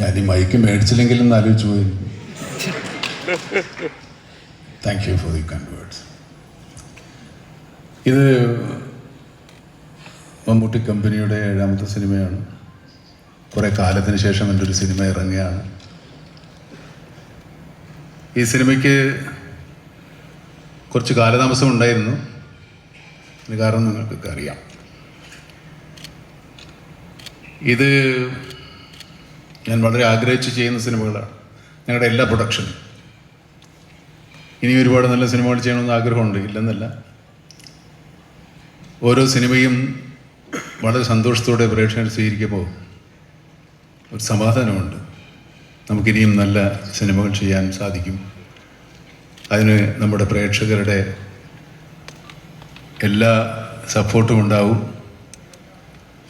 ഞാൻ ഈ മൈക്ക് മേടിച്ചില്ലെങ്കിലും എന്ന് ആലോചിച്ച് പോയി. Thank you for the kind words. ഇത് മമ്മൂട്ടി കമ്പനിയുടെ 7ാമത്തെ സിനിമയാണ്. കുറേ കാലത്തിന് ശേഷം എൻ്റെ ഒരു സിനിമ ഇറങ്ങുകയാണ്. ഈ സിനിമയ്ക്ക് കുറച്ച് കാലതാമസം ഉണ്ടായിരുന്നു. ഇതിന് കാരണം നിങ്ങൾക്കൊക്കെ അറിയാം. ഇത് ഞാൻ വളരെ ആഗ്രഹിച്ച് ചെയ്യുന്ന സിനിമകളാണ്. ഞങ്ങളുടെ എല്ലാ പ്രൊഡക്ഷനും ഇനി ഒരുപാട് നല്ല സിനിമകൾ ചെയ്യണമെന്ന് ആഗ്രഹമുണ്ട്, ഇല്ലെന്നല്ല. ഓരോ സിനിമയും വളരെ സന്തോഷത്തോടെ പ്രേക്ഷകർ സ്വീകരിക്കുമ്പോൾ ഒരു സമാധാനമുണ്ട്. നമുക്കിനിയും നല്ല സിനിമകൾ ചെയ്യാൻ സാധിക്കും. അതിന് നമ്മുടെ പ്രേക്ഷകരുടെ എല്ലാ സപ്പോർട്ടും ഉണ്ടാവും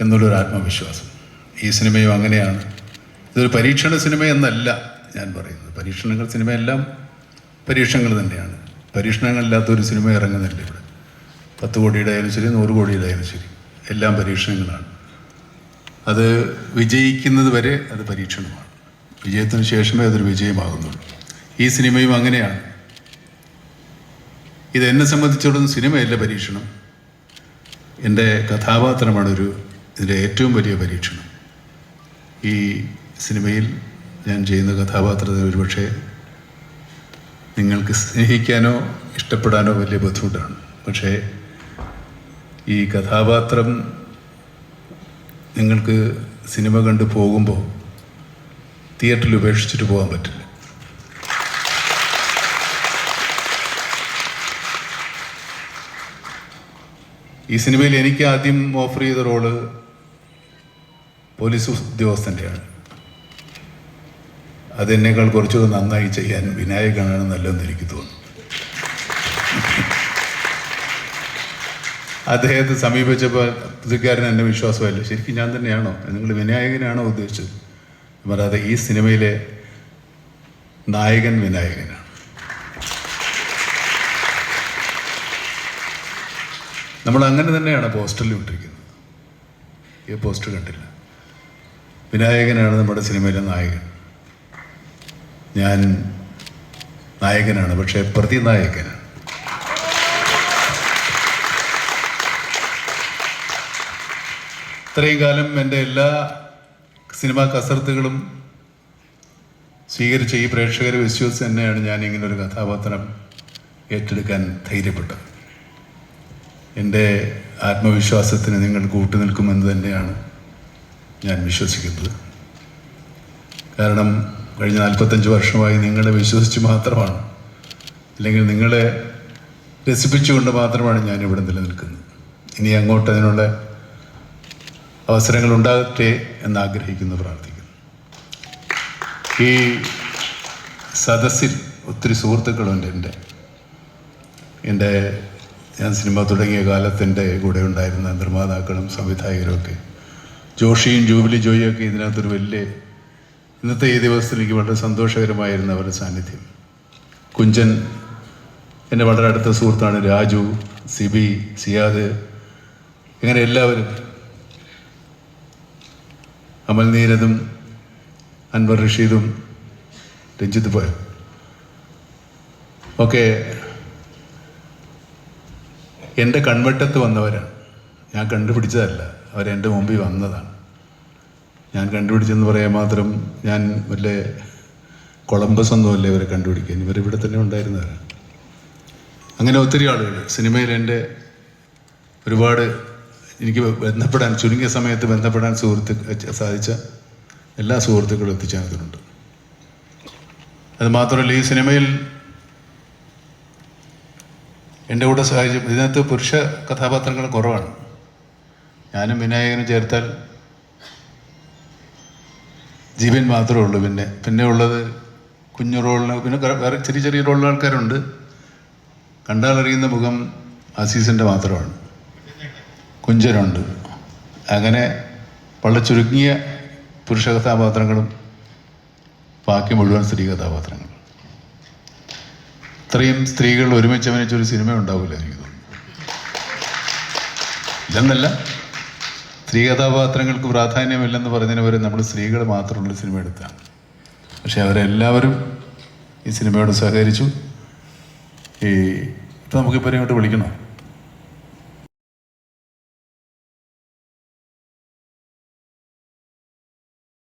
എന്നുള്ളൊരു ആത്മവിശ്വാസം. ഈ സിനിമയും അങ്ങനെയാണ്. ഇതൊരു പരീക്ഷണ സിനിമ എന്നല്ല ഞാൻ പറയുന്നത്. സിനിമയെല്ലാം പരീക്ഷണങ്ങൾ തന്നെയാണ്. പരീക്ഷണങ്ങളില്ലാത്തൊരു സിനിമ ഇറങ്ങുന്നില്ല ഇവിടെ. 10 കോടിയുടെ ആയാലും ശരി, 100 കോടിയുടെ ആയാലും ശരി, എല്ലാം പരീക്ഷണങ്ങളാണ്. അത് വിജയിക്കുന്നത് വരെ അത് പരീക്ഷണമാണ്. വിജയത്തിന് ശേഷമേ അതൊരു വിജയമാകുന്നുള്ളൂ. ഈ സിനിമയും അങ്ങനെയാണ്. ഇത് എന്നെ സംബന്ധിച്ചിടത്തോളം സിനിമയല്ല പരീക്ഷണം. എൻ്റെ കഥാപാത്രമാണ് ഇതിൻ്റെ ഏറ്റവും വലിയ പരീക്ഷണം. ഈ സിനിമയിൽ ഞാൻ ചെയ്യുന്ന കഥാപാത്രത്തെ ഒരുപക്ഷെ നിങ്ങൾക്ക് സ്നേഹിക്കാനോ ഇഷ്ടപ്പെടാനോ വലിയ ബുദ്ധിമുട്ടാണ്. പക്ഷേ ഈ കഥാപാത്രം നിങ്ങൾക്ക് സിനിമ കണ്ട് പോകുമ്പോൾ തിയേറ്ററിൽ ഉപേക്ഷിച്ചിട്ട് പോകാൻ പറ്റില്ല. ഈ സിനിമയിൽ എനിക്ക് ആദ്യം ഓഫർ ചെയ്ത റോള് പോലീസ് ഉദ്യോഗസ്ഥൻ്റെയാണ്. അതെന്നേക്കാൾ കുറച്ചുകൂടെ നന്നായി ചെയ്യാൻ വിനായകനാണ് നല്ലതെന്ന് എനിക്ക് തോന്നുന്നു. അദ്ദേഹത്തെ സമീപിച്ചപ്പോൾ പുതുക്കാരൻ എന്നെ വിശ്വാസമല്ല, ശരിക്കും ഞാൻ തന്നെയാണോ, നിങ്ങൾ വിനായകനാണോ ഉദ്ദേശിച്ചത്? പറയാതെ ഈ സിനിമയിലെ നായകൻ വിനായകനാണ്. നമ്മൾ അങ്ങനെ തന്നെയാണ് പോസ്റ്ററിൽ ഇട്ടിരിക്കുന്നത്. ഈ പോസ്റ്റർ കണ്ടില്ല. വിനായകനാണ് നമ്മുടെ സിനിമയിലെ നായകൻ. ഞാൻ നായകനാണ്, പക്ഷേ പ്രതിനായകനാണ്. ഇത്രയും കാലം എൻ്റെ എല്ലാ സിനിമാ കസർത്തുകളും സ്വീകരിച്ച ഈ പ്രേക്ഷകരെ വിശ്വസിച്ച് തന്നെയാണ് ഞാൻ ഇങ്ങനൊരു കഥാപാത്രം ഏറ്റെടുക്കാൻ ധൈര്യപ്പെട്ടത്. എൻ്റെ ആത്മവിശ്വാസത്തിന് നിങ്ങൾ കൂട്ടുനിൽക്കുമെന്ന് തന്നെയാണ് ഞാൻ വിശ്വസിക്കുന്നത്. കാരണം കഴിഞ്ഞ 45 വർഷമായി നിങ്ങളെ വിശ്വസിച്ച് മാത്രമാണ്, അല്ലെങ്കിൽ നിങ്ങളെ രസിപ്പിച്ചുകൊണ്ട് മാത്രമാണ് ഞാനിവിടെ നിലനിൽക്കുന്നത്. ഇനി അങ്ങോട്ട് അതിനുള്ള അവസരങ്ങൾ ഉണ്ടാകട്ടെ എന്നാഗ്രഹിക്കുന്നു, പ്രാർത്ഥിക്കുന്നു. ഈ സദസ്സിൽ ഒത്തിരി സുഹൃത്തുക്കളുണ്ട്. എൻ്റെ ഞാൻ സിനിമ തുടങ്ങിയ കാലത്ത് എൻ്റെ കൂടെ ഉണ്ടായിരുന്ന നിർമ്മാതാക്കളും സംവിധായകരും ഒക്കെ, ജോഷിയും ജൂബിലി ജോയിയും ഒക്കെ ഇതിനകത്തൊരു വലിയ, ഇന്നത്തെ ഈ ദിവസത്തിൽ എനിക്ക് വളരെ സന്തോഷകരമായിരുന്നു അവരുടെ സാന്നിധ്യം. കുഞ്ചൻ എൻ്റെ വളരെ അടുത്ത സുഹൃത്താണ്. രാജു, സിബി, സിയാദ്, ഇങ്ങനെ എല്ലാവരും, അമൽ നീരദും അൻവർ റഷീദും രഞ്ജിത്ത് പോയ ഒക്കെ എൻ്റെ കൺവെട്ടത്ത് വന്നവരാണ്. ഞാൻ കണ്ടുപിടിച്ചതല്ല, അവരെൻ്റെ മുമ്പിൽ വന്നതാണ്. ഞാൻ കണ്ടുപിടിച്ചെന്ന് പറയാൻ മാത്രം ഞാൻ വല്ല കൊളംബസ് ഒന്നുമല്ല ഇവരെ കണ്ടുപിടിക്കാൻ. ഇവരിവിടെ തന്നെ ഉണ്ടായിരുന്നവരാണ്. അങ്ങനെ ഒത്തിരി ആളുകൾ സിനിമയിൽ എൻ്റെ ഒരുപാട് എനിക്ക് ബന്ധപ്പെടാൻ, ചുരുങ്ങിയ സമയത്ത് ബന്ധപ്പെടാൻ സാധിച്ച എല്ലാ സുഹൃത്തുക്കളും എത്തിച്ചേർന്നിട്ടുണ്ട്. അത് മാത്രമല്ല, ഈ സിനിമയിൽ എൻ്റെ കൂടെ സഹായിച്ചു. ഇതിനകത്ത് പുരുഷ കഥാപാത്രങ്ങൾ കുറവാണ്. ഞാനും വിനായകനും ചേർത്താൽ ജീവൻ മാത്രമേ ഉള്ളൂ. പിന്നെ ഉള്ളത് കുഞ്ഞു റോളിന്, പിന്നെ വേറെ ചെറിയ ചെറിയ റോളിൽ ആൾക്കാരുണ്ട്. കണ്ടാലറിയുന്ന മുഖം അസീസിൻ്റെ മാത്രമാണ്. കുഞ്ചനുണ്ട്. അങ്ങനെ വളരെ ചുരുങ്ങിയ പുരുഷ കഥാപാത്രങ്ങളും ബാക്കി മുഴുവൻ സ്ത്രീ കഥാപാത്രങ്ങൾ. ഇത്രയും സ്ത്രീകൾ ഒരുമിച്ച് അഭിനയിച്ചൊരു സിനിമ ഉണ്ടാവില്ല എനിക്ക് തോന്നുന്നു. ഇല്ലെന്നല്ല, സ്ത്രീ കഥാപാത്രങ്ങൾക്ക് പ്രാധാന്യമില്ലെന്ന് പറഞ്ഞതിന് പകരം നമ്മൾ സ്ത്രീകൾ മാത്രമുള്ള സിനിമ എടുത്താണ്. പക്ഷെ അവരെല്ലാവരും ഈ സിനിമയോട് സഹകരിച്ചു. ഇപ്പം നമുക്കിപ്പോൾ ഇങ്ങോട്ട് വിളിക്കണോ?